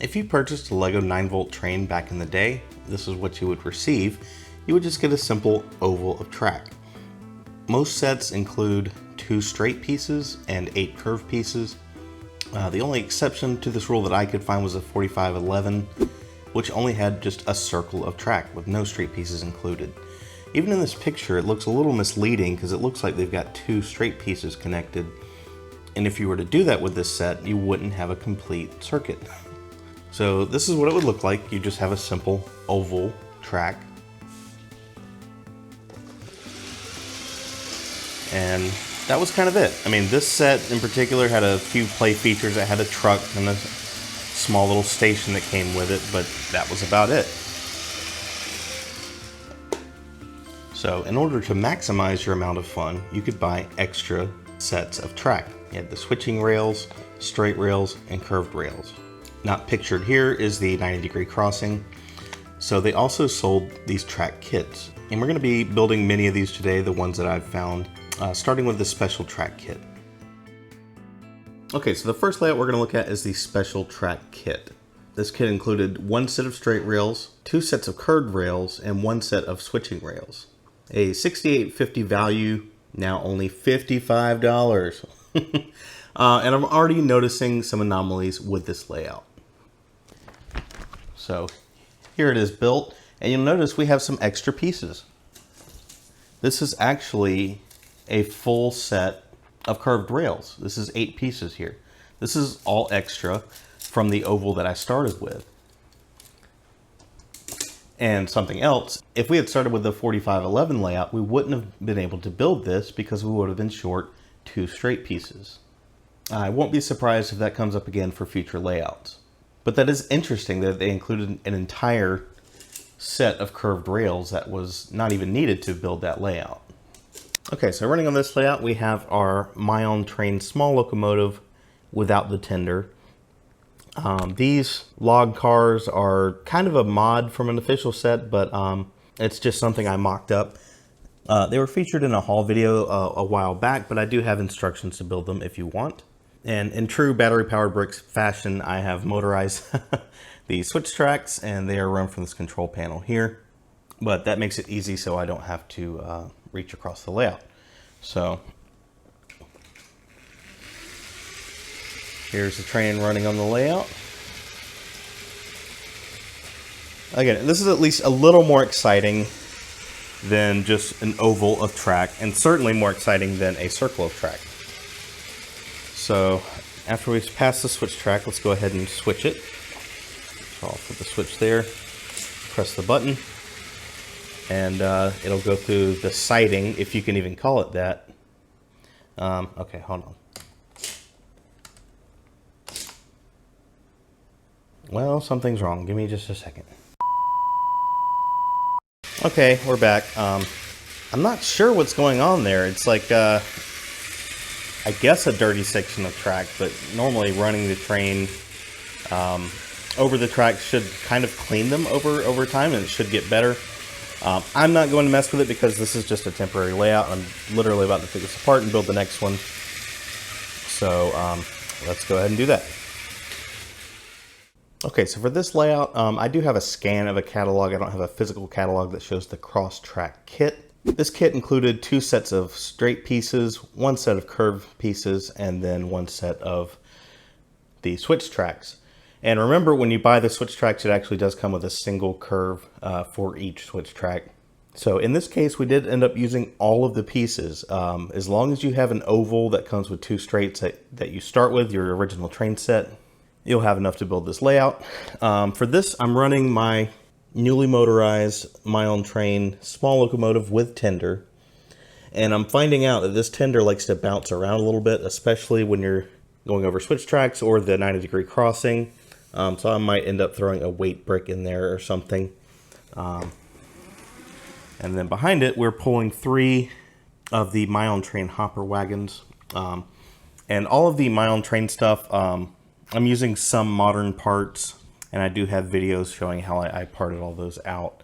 If you purchased a Lego 9-volt train back in the day, this is what you would receive. You would just get a simple oval of track. Most sets include 2 straight pieces and 8 curved pieces. The only exception to this rule that I could find was a 4511, which only had just a circle of track with no straight pieces included. Even in this picture, it looks a little misleading because it looks like they've got 2 straight pieces connected. And if you were to do that with this set, you wouldn't have a complete circuit. So this is what it would look like. You just have a simple oval track. And that was kind of it. I mean, this set in particular had a few play features. It had a truck and a small little station that came with it, but that was about it. So in order to maximize your amount of fun, you could buy extra sets of track. You had the switching rails, straight rails, and curved rails. Not pictured here is the 90-degree crossing. So they also sold these track kits. And we're going to be building many of these today, the ones that I've found, starting with the special track kit. Okay, so the first layout we're going to look at is the special track kit. This kit included 1 set of straight rails, 2 sets of curved rails, and 1 set of switching rails. A $68.50 value, now only $55. And I'm already noticing some anomalies with this layout. So here it is built, and you'll notice we have some extra pieces. This is actually a full set of curved rails. This is 8 pieces here. This is all extra from the oval that I started with. And something else, if we had started with the 4511 layout, we wouldn't have been able to build this because we would have been short 2 straight pieces. I won't be surprised if that comes up again for future layouts. But that is interesting that they included an entire set of curved rails that was not even needed to build that layout. Okay, so running on this layout, we have our Mion train small locomotive without the tender. These log cars are kind of a mod from an official set, but it's just something I mocked up. They were featured in a haul video a while back, but I do have instructions to build them if you want. And in true battery-powered bricks fashion, I have motorized the switch tracks, and they are run from this control panel here. But that makes it easy so I don't have to reach across the layout. So here's the train running on the layout. Again, this is at least a little more exciting than just an oval of track, and certainly more exciting than a circle of track. So after we pass the switch track, let's go ahead and switch it. So I'll put the switch there, press the button, and it'll go through the siding, if you can even call it that. Okay, hold on. Well, something's wrong. Give me just a second. Okay, we're back. I'm not sure what's going on there. It's like, I guess a dirty section of track, but normally running the train over the track should kind of clean them over time, and it should get better. I'm not going to mess with it because this is just a temporary layout. I'm literally about to take this apart and build the next one. So let's go ahead and do that. Okay, so for this layout, I do have a scan of a catalog. I don't have a physical catalog that shows the cross-track kit. This kit included 2 sets of straight pieces, 1 set of curved pieces, and then 1 set of the switch tracks. And remember, when you buy the switch tracks, it actually does come with a single curve for each switch track. So in this case, we did end up using all of the pieces. As long as you have an oval that comes with 2 straights that you start with, your original train set, you'll have enough to build this layout. For this, I'm running my newly motorized Mion train small locomotive with tender. And I'm finding out that this tender likes to bounce around a little bit, especially when you're going over switch tracks or the 90-degree crossing. So I might end up throwing a weight brick in there or something. And then behind it, we're pulling 3 of the Mion train hopper wagons. And all of the Mion train stuff, I'm using some modern parts, and I do have videos showing how I parted all those out.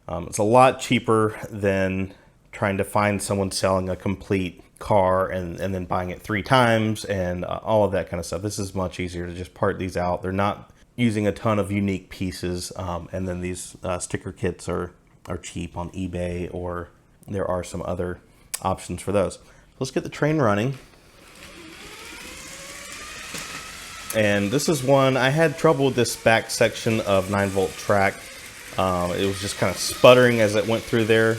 It's a lot cheaper than trying to find someone selling a complete car and then buying it 3 times and all of that kind of stuff. This is much easier to just part these out. They're not using a ton of unique pieces. And then these sticker kits are cheap on eBay, or there are some other options for those. Let's get the train running. And this is one, I had trouble with this back section of 9-volt track. It was just kind of sputtering as it went through there.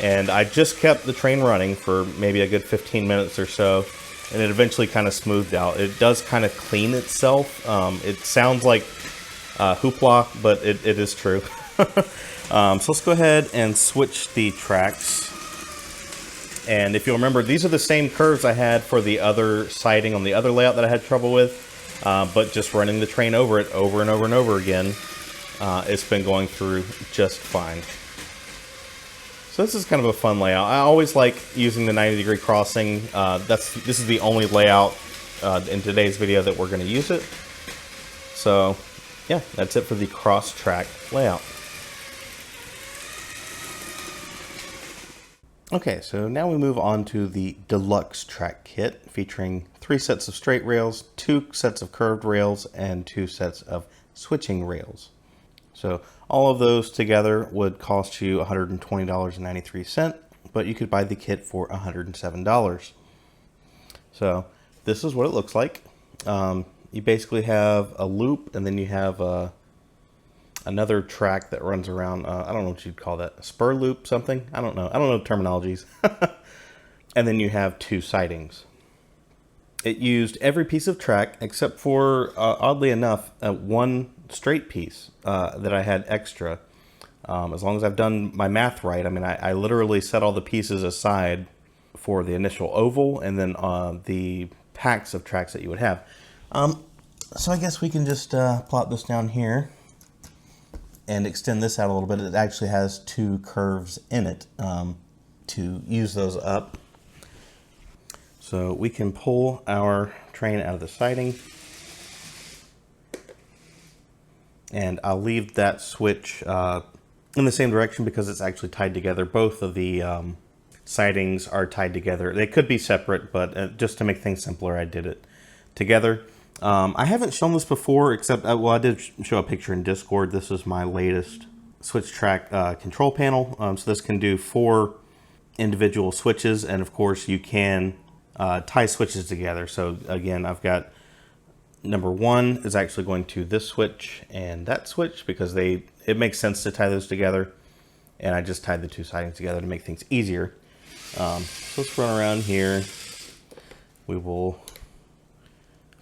And I just kept the train running for maybe a good 15 minutes or so. And it eventually kind of smoothed out. It does kind of clean itself. It sounds like hoopla, but it is true. So let's go ahead and switch the tracks. And if you'll remember, these are the same curves I had for the other siding on the other layout that I had trouble with, but just running the train over it over and over and over again, it's been going through just fine. So this is kind of a fun layout. I always like using the 90-degree crossing. This is the only layout in today's video that we're going to use it. So yeah, that's it for the cross-track layout. Okay, so now we move on to the Deluxe track kit, featuring 3 sets of straight rails, 2 sets of curved rails, and 2 sets of switching rails. So all of those together would cost you $120.93, but you could buy the kit for $107. So this is what it looks like. You basically have a loop, and then you have another track that runs around, I don't know what you'd call that, a spur loop, something? I don't know terminologies. And then you have 2 sidings. It used every piece of track except for, oddly enough, 1 straight piece that I had extra. As long as I've done my math right, I mean, I literally set all the pieces aside for the initial oval and then the packs of tracks that you would have. So I guess we can just plop this down here and extend this out a little bit. It actually has 2 curves in it to use those up. So we can pull our train out of the siding. And I'll leave that switch in the same direction because it's actually tied together. Both of the sidings are tied together. They could be separate, but just to make things simpler, I did it together. I haven't shown this before, except, well, I did show a picture in Discord. This is my latest switch track control panel. So this can do 4 individual switches, and of course you can tie switches together. So again, I've got number 1 is actually going to this switch and that switch because it makes sense to tie those together. And I just tied the 2 sidings together to make things easier. So let's run around here. We will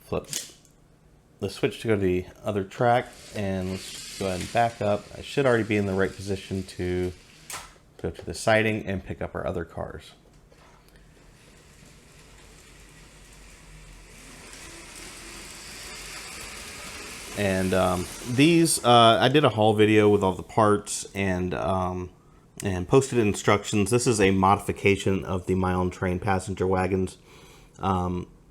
flip the switch to go to the other track, and let's go ahead and back up. I should already be in the right position to go to the siding and pick up our other cars. And these, I did a haul video with all the parts and posted instructions. This is a modification of the My Own Train passenger wagons.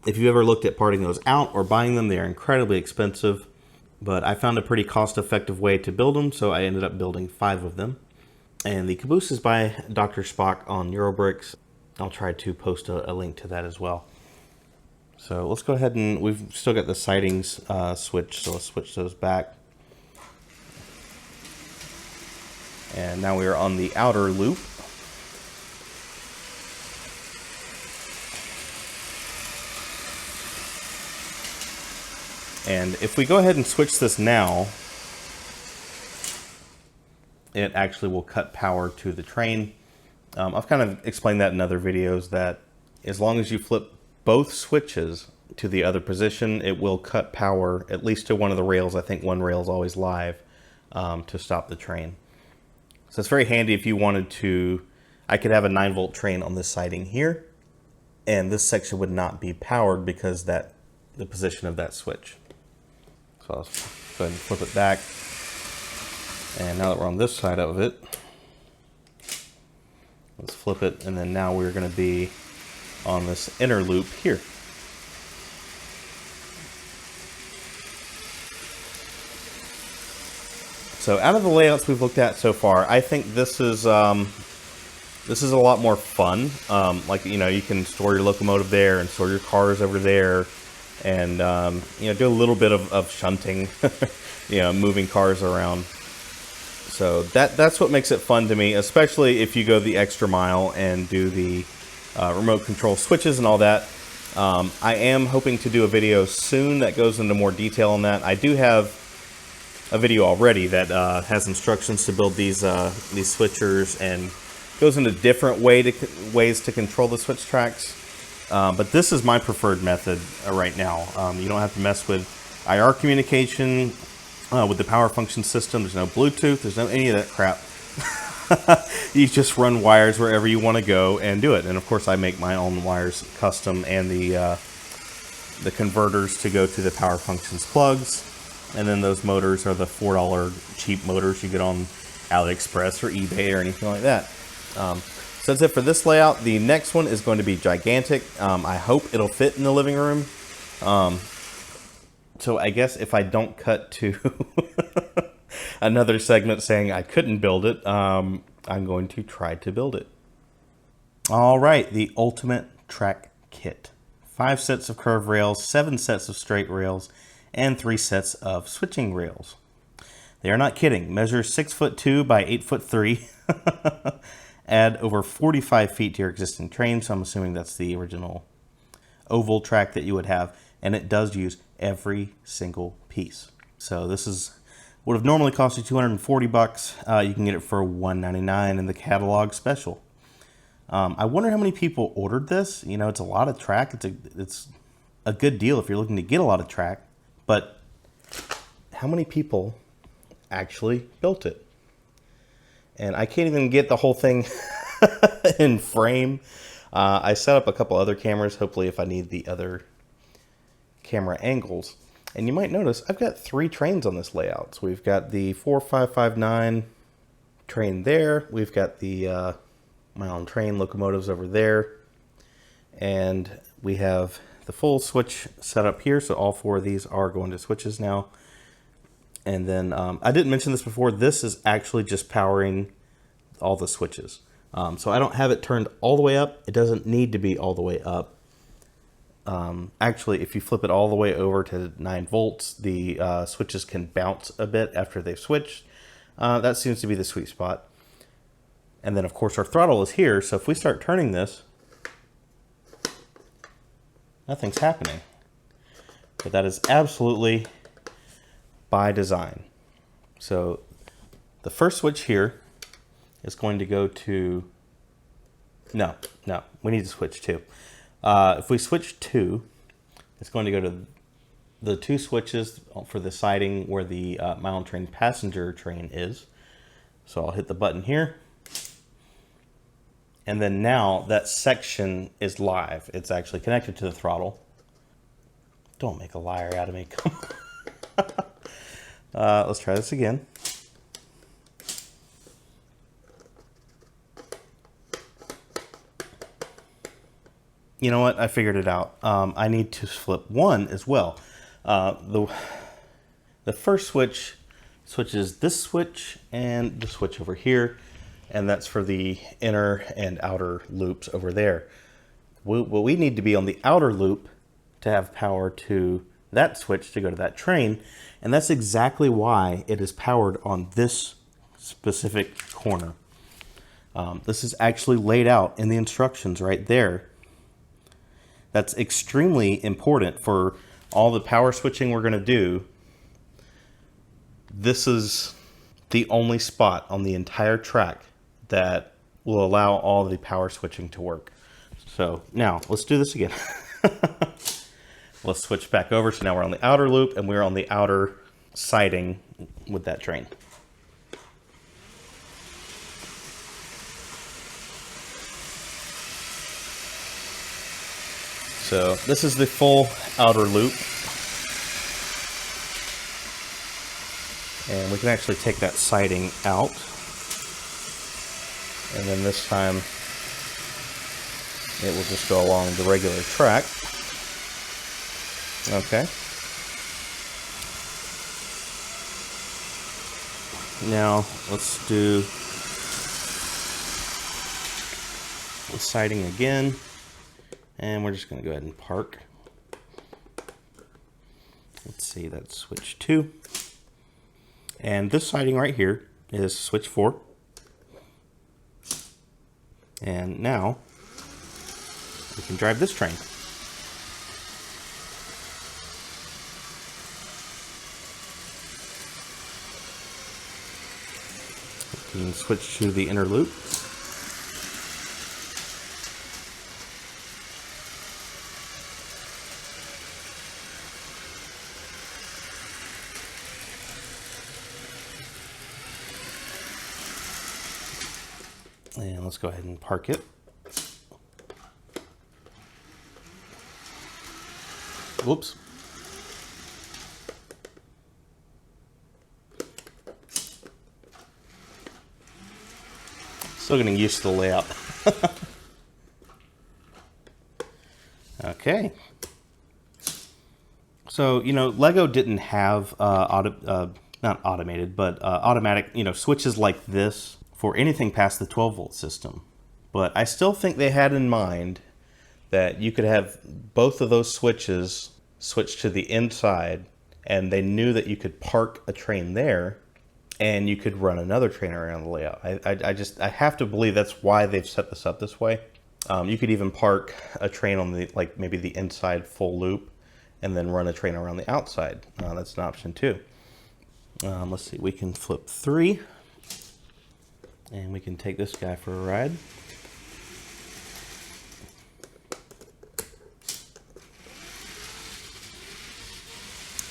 If you've ever looked at parting those out or buying them, they are incredibly expensive. But I found a pretty cost-effective way to build them, so I ended up building 5 of them. And the caboose is by Dr. Spock on Eurobricks. I'll try to post a link to that as well. So let's go ahead and we've still got the sidings switched, so let's switch those back. And now we are on the outer loop. And if we go ahead and switch this now, it actually will cut power to the train. I've kind of explained that in other videos, that as long as you flip both switches to the other position, it will cut power, at least to one of the rails. I think one rail is always live to stop the train. So it's very handy if you wanted to. I could have a 9-volt train on this siding here, and this section would not be powered because the position of that switch. So I'll go ahead and flip it back. And now that we're on this side of it, let's flip it, and then now we're going to be on this inner loop here. So out of the layouts we've looked at so far, I think this is a lot more fun. Like, you know, you can store your locomotive there and store your cars over there. and you know, do a little bit of shunting, you know, moving cars around. So that's what makes it fun to me, especially if you go the extra mile and do the remote control switches and all that. I am hoping to do a video soon that goes into more detail on that. I do have a video already that has instructions to build these switchers and goes into different ways to control the switch tracks. But this is my preferred method right now. You don't have to mess with IR communication with the power function system. There's no Bluetooth. There's no any of that crap. You just run wires wherever you want to go and do it. And of course, I make my own wires custom, and the converters to go to the power functions plugs. And then those motors are the $4 cheap motors you get on AliExpress or eBay or anything like that. So that's it for this layout. The next one is going to be gigantic. I hope it'll fit in the living room. So I guess if I don't cut to another segment saying I couldn't build it, I'm going to try to build it. All right, the ultimate track kit. 5 sets of curved rails, 7 sets of straight rails, and 3 sets of switching rails. They are not kidding. Measure 6'2" by 8'3". Add over 45 feet to your existing train, so I'm assuming that's the original oval track that you would have, and it does use every single piece. So this would have normally cost you $240. You can get it for $199 in the catalog special. I wonder how many people ordered this. You know, it's a lot of track. It's a good deal if you're looking to get a lot of track, but how many people actually built it? And I can't even get the whole thing in frame. I set up a couple other cameras, hopefully if I need the other camera angles. And you might notice I've got 3 trains on this layout. So we've got the 4559 train there. We've got the my own train locomotives over there. And we have the full switch set up here. So all 4 of these are going to switches now. And then I didn't mention this before. This is actually just powering all the switches. So I don't have it turned all the way up. It doesn't need to be all the way up. Actually, if you flip it all the way over to 9 volts, the switches can bounce a bit after they've switched. That seems to be the sweet spot. And then, of course, our throttle is here. So if we start turning this, nothing's happening. But that is absolutely by design. So the first switch here is going to go to, no, we need to switch 2. If we switch 2, it's going to go to the 2 switches for the siding where the my own train passenger train is. So I'll hit the button here. And then now that section is live. It's actually connected to the throttle. Don't make a liar out of me. Come on. Let's try this again. You know what? I figured it out. I need to flip 1 as well. The first switch switches this switch and the switch over here, and that's for the inner and outer loops over there. What we need to be on the outer loop to have power to that switch to go to that train, and that's exactly why it is powered on this specific corner. This is actually laid out in the instructions right there. That's extremely important for all the power switching we're going to do. This is the only spot on the entire track that will allow all the power switching to work. So now let's do this again. Let's switch back over. So now we're on the outer loop and we're on the outer siding with that train. So this is the full outer loop. And we can actually take that siding out. And then this time it will just go along the regular track. Okay. Now let's do the siding again. And we're just going to go ahead and park. Let's see, that's switch 2. And this siding right here is switch 4. And now we can drive this train. We can switch to the inner loop. And let's go ahead and park it. Whoops. Still getting used to the layout. Okay. So, you know, Lego didn't have not automated, but automatic, you know, switches like this for anything past the 12-volt system. But I still think they had in mind that you could have both of those switches switch to the inside, and they knew that you could park a train there and you could run another train around the layout. I have to believe that's why they've set this up this way. You could even park a train on the, like maybe the inside full loop and then run a train around the outside. That's an option too. Let's see, we can flip 3 and we can take this guy for a ride.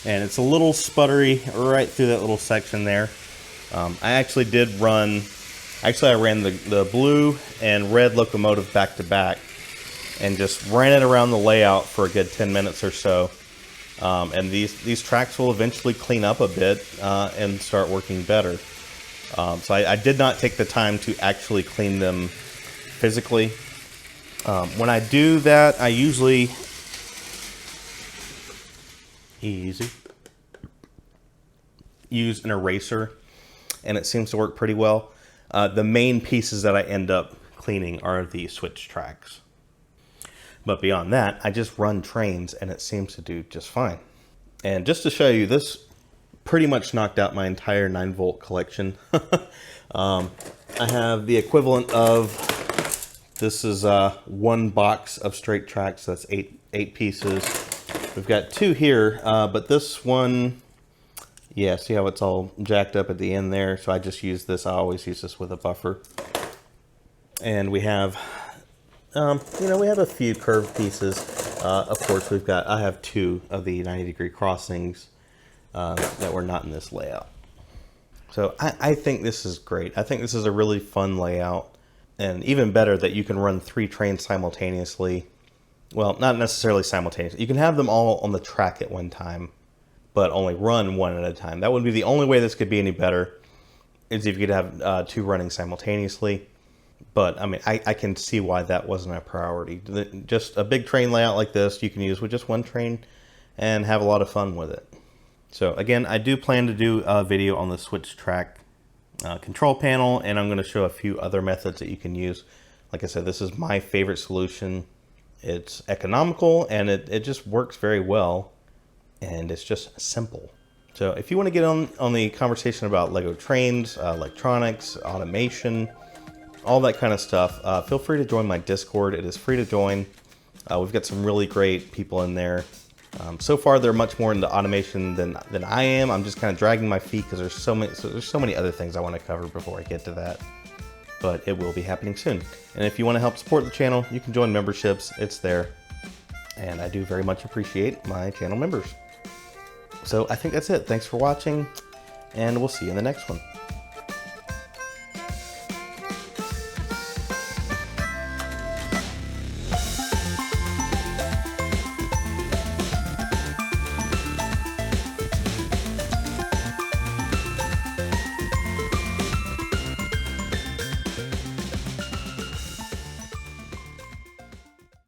And it's a little sputtery right through that little section there. I actually did run, I ran the blue and red locomotive back to back and just ran it around the layout for a good 10 minutes or so. And these tracks will eventually clean up a bit and start working better. So I did not take the time to actually clean them physically. When I do that, I usually use an eraser, and it seems to work pretty well. The main pieces that I end up cleaning are the switch tracks. But beyond that, I just run trains and it seems to do just fine. And just to show you, this pretty much knocked out my entire 9-volt collection. I have the equivalent of, this is one box of straight tracks, so that's eight pieces. We've got 2 here, but this one, yeah, see how it's all jacked up at the end there? So I just use this, I always use this with a buffer. And we have, you know, we have a few curved pieces. Of course, I have 2 of the 90-degree crossings that were not in this layout. So I think this is great. I think this is a really fun layout, and even better that you can run 3 trains simultaneously. Well, not necessarily simultaneously. You can have them all on the track at one time, but only run one at a time. That would be the only way this could be any better, is if you could have 2 running simultaneously. But I mean, I can see why that wasn't a priority. Just a big train layout like this, you can use with just one train and have a lot of fun with it. So again, I do plan to do a video on the switch track control panel, and I'm going to show a few other methods that you can use. Like I said, this is my favorite solution. It's economical and it just works very well, and it's just simple. So if you want to get on the conversation about Lego trains, electronics, automation, all that kind of stuff, feel free to join my Discord. It is free to join. We've got some really great people in there. So far, they're much more into automation than I am. I'm just kind of dragging my feet because there's so many other things I want to cover before I get to that. But it will be happening soon. And if you want to help support the channel, you can join memberships. It's there. And I do very much appreciate my channel members. So I think that's it. Thanks for watching, and we'll see you in the next one.